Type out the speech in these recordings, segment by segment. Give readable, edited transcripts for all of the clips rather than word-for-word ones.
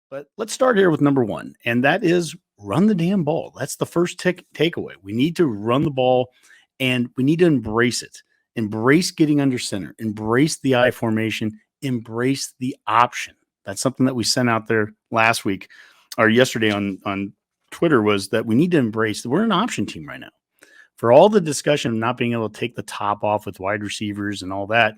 But let's start here with number one, and that is run the damn ball. That's the first takeaway. We need to run the ball and we need to embrace it. Embrace getting under center, embrace the I formation, embrace the option. That's something that we sent out there last week or yesterday on Twitter was that we need to embrace that we're an option team right now. For all the discussion of not being able to take the top off with wide receivers and all that,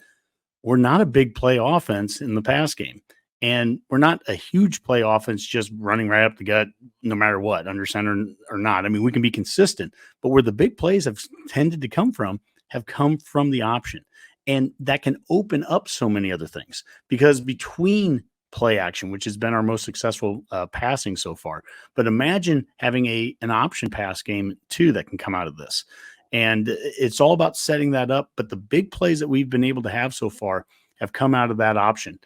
we're not a big play offense in the pass game. And we're not a huge play offense just running right up the gut no matter what, under center or not. I mean, we can be consistent, but where the big plays have tended to come from have come from the option. And that can open up so many other things because between play action, which has been our most successful passing so far, but imagine having an option pass game too that can come out of this. And it's all about setting that up. But the big plays that we've been able to have so far have come out of that option.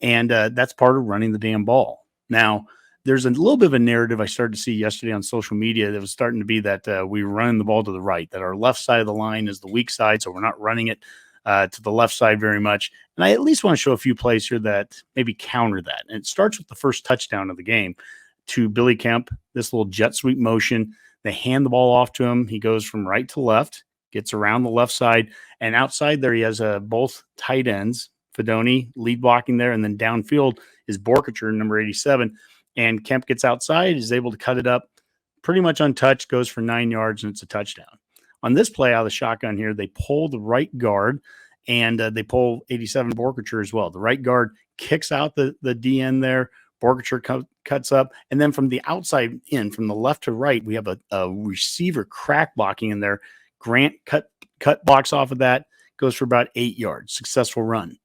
And that's part of running the damn ball. Now, there's a little bit of a narrative I started to see yesterday on social media that was starting to be that we run the ball to the right, that our left side of the line is the weak side, so we're not running it to the left side very much. And I at least want to show a few plays here that maybe counter that. And it starts with the first touchdown of the game to Billy Kemp, this little jet sweep motion. They hand the ball off to him. He goes from right to left, gets around the left side, and outside there he has both tight ends, Fedoni lead blocking there, and then downfield is Borkacher, number 87. And Kemp gets outside, is able to cut it up pretty much untouched, goes for 9 yards, and it's a touchdown. On this play out of the shotgun here, they pull the right guard, and they pull 87 Borkacher as well. The right guard kicks out the DN there. Borkacher cuts up, and then from the outside in, from the left to right, we have a receiver crack blocking in there. Grant cut blocks off of that, goes for about 8 yards. Successful run.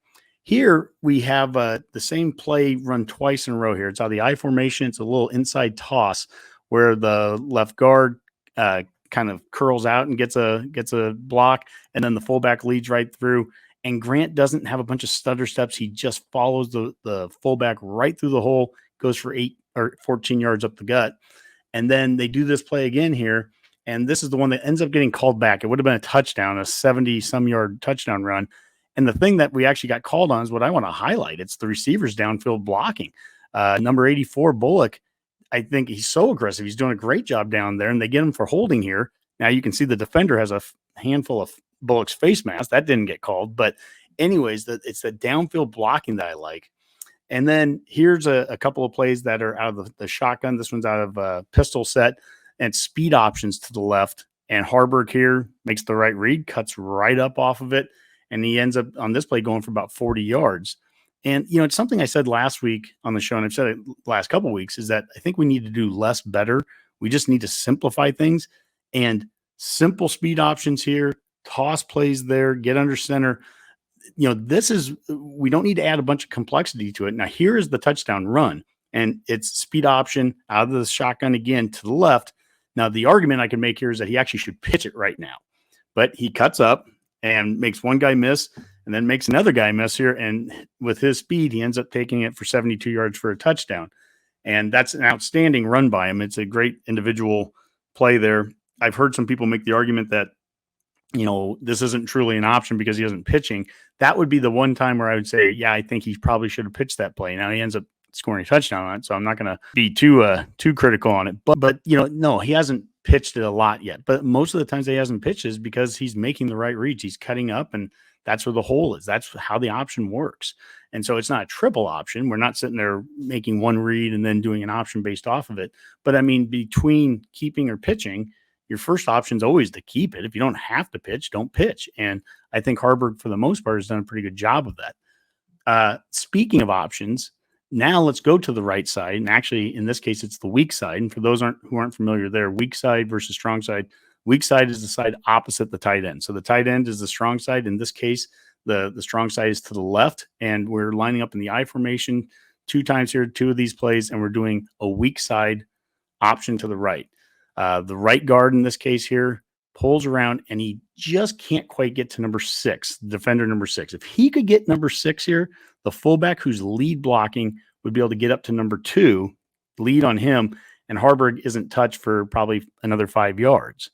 Here we have the same play run twice in a row here. It's out of the I formation. It's a little inside toss where the left guard kind of curls out and gets a block, and then the fullback leads right through. And Grant doesn't have a bunch of stutter steps. He just follows the fullback right through the hole, goes for 8 or 14 yards up the gut. And then they do this play again here. And this is the one that ends up getting called back. It would have been a touchdown, a 70-some yard touchdown run. And the thing that we actually got called on is what I want to highlight. It's the receivers downfield blocking. Number 84, Bullock, I think he's so aggressive. He's doing a great job down there, and they get him for holding here. Now you can see the defender has a handful of Bullock's face mask. That didn't get called. But anyways, it's the downfield blocking that I like. And then here's a couple of plays that are out of the shotgun. This one's out of pistol set and speed options to the left. And Harburg here makes the right read, cuts right up off of it. And he ends up on this play going for about 40 yards. And, you know, it's something I said last week on the show, and I've said it the last couple of weeks, is that I think we need to do less better. We just need to simplify things, and simple speed options here, toss plays there, get under center. You know, we don't need to add a bunch of complexity to it. Now, here is the touchdown run, and it's speed option out of the shotgun again to the left. Now, the argument I can make here is that he actually should pitch it right now, but he cuts up and makes one guy miss and then makes another guy miss here. And with his speed, he ends up taking it for 72 yards for a touchdown. And that's an outstanding run by him. It's a great individual play there. I've heard some people make the argument that, you know, this isn't truly an option because he isn't pitching. That would be the one time where I would say, yeah, I think he probably should have pitched that play. Now he ends up scoring a touchdown on it, so I'm not going to be too critical on it. But you know, no, he hasn't pitched it a lot yet. But most of the times he hasn't pitched is because he's making the right reads. He's cutting up, and that's where the hole is. That's how the option works. And so it's not a triple option. We're not sitting there making one read and then doing an option based off of it. But I mean, between keeping or pitching, your first option is always to keep it. If you don't have to pitch, don't pitch. And I think Harburg, for the most part, has done a pretty good job of that. Speaking of options, now let's go to the right side. And actually, in this case, it's the weak side. And for those who aren't familiar there, weak side versus strong side. Weak side is the side opposite the tight end. So the tight end is the strong side. In this case, the strong side is to the left. And we're lining up in the I formation 2 times here, 2 of these plays. And we're doing a weak side option to the right. The right guard in this case here pulls around, and he just can't quite get to number 6, defender number 6. If he could get number 6 here, the fullback who's lead blocking would be able to get up to number 2, lead on him, and Harburg isn't touched for probably another 5 yards.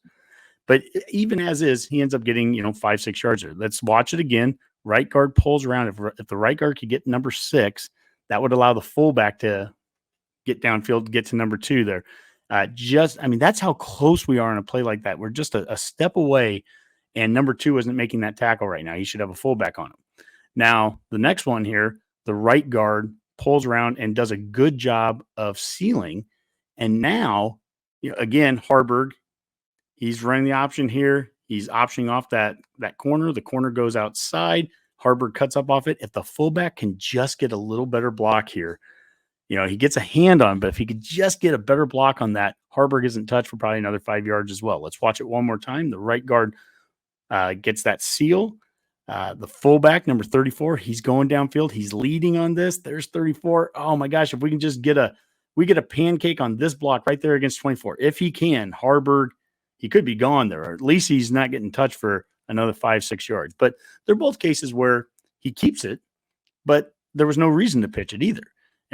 But even as is, he ends up getting, 5-6 yards there. Let's watch it again. Right guard pulls around. If the right guard could get number 6, that would allow the fullback to get downfield, get to number 2 there. I mean, that's how close we are on a play like that. We're just a step away, and number 2 isn't making that tackle right now. He should have a fullback on him. Now, the next one here, the right guard pulls around and does a good job of sealing. And now, again, Harburg, he's running the option here. He's optioning off that corner. The corner goes outside. Harburg cuts up off it. If the fullback can just get a little better block here, he gets a hand on, but if he could just get a better block on that, Harburg isn't touched for probably another 5 yards as well. Let's watch it one more time. The right guard gets that seal. The fullback, number 34, he's going downfield. He's leading on this. There's 34. Oh my gosh, if we can just get a pancake on this block right there against 24. If he can, Harburg, he could be gone there, or at least he's not getting touched for another 5-6 yards. But they're both cases where he keeps it, but there was no reason to pitch it either.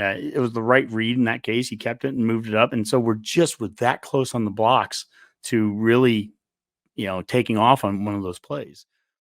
It was the right read in that case. He kept it and moved it up. And so we're that close on the blocks to really, taking off on one of those plays.